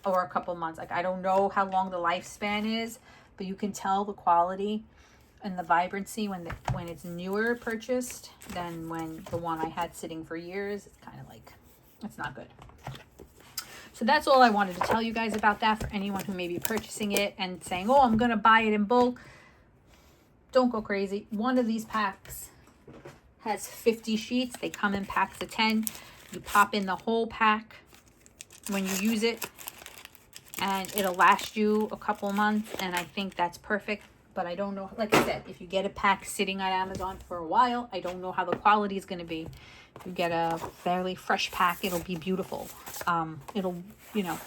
S1: or a couple months. Like, I don't know how long the lifespan is, but you can tell the quality and the vibrancy when it's newer purchased than when the one I had sitting for years. It's kind of like, it's not good. So that's all I wanted to tell you guys about that, for anyone who may be purchasing it and saying, oh, I'm going to buy it in bulk. Don't go crazy. One of these packs has 50 sheets. They come in packs of 10. You pop in the whole pack when you use it, and it'll last you a couple months, and I think that's perfect. But I don't know, like I said, if you get a pack sitting on Amazon for a while, I don't know how the quality is going to be. If you get a fairly fresh pack, it'll be beautiful. It'll, you know,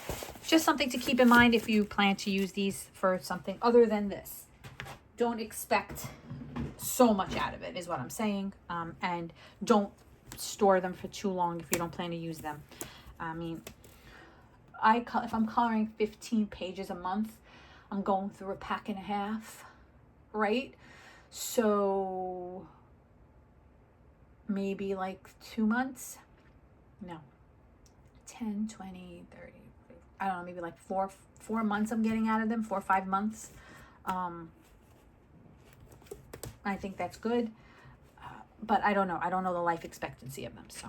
S1: just something to keep in mind if you plan to use these for something other than this. Don't expect so much out of it, is what I'm saying. And don't store them for too long if you don't plan to use them. I mean, if I'm coloring 15 pages a month, I'm going through a pack and a half, right? So maybe like 2 months. No, 10, 20, 30, I don't know, maybe like four months I'm getting out of them, 4 or 5 months. I think that's good. But I don't know. I don't know the life expectancy of them. So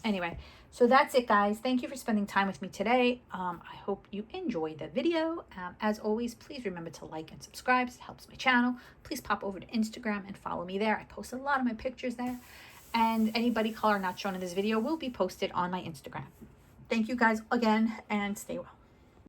S1: anyway, so that's it, guys. Thank you for spending time with me today. I hope you enjoyed the video. As always, please remember to like and subscribe. It helps my channel. Please pop over to Instagram and follow me there. I post a lot of my pictures there. And any buddy color not shown in this video will be posted on my Instagram. Thank you guys again, and stay well.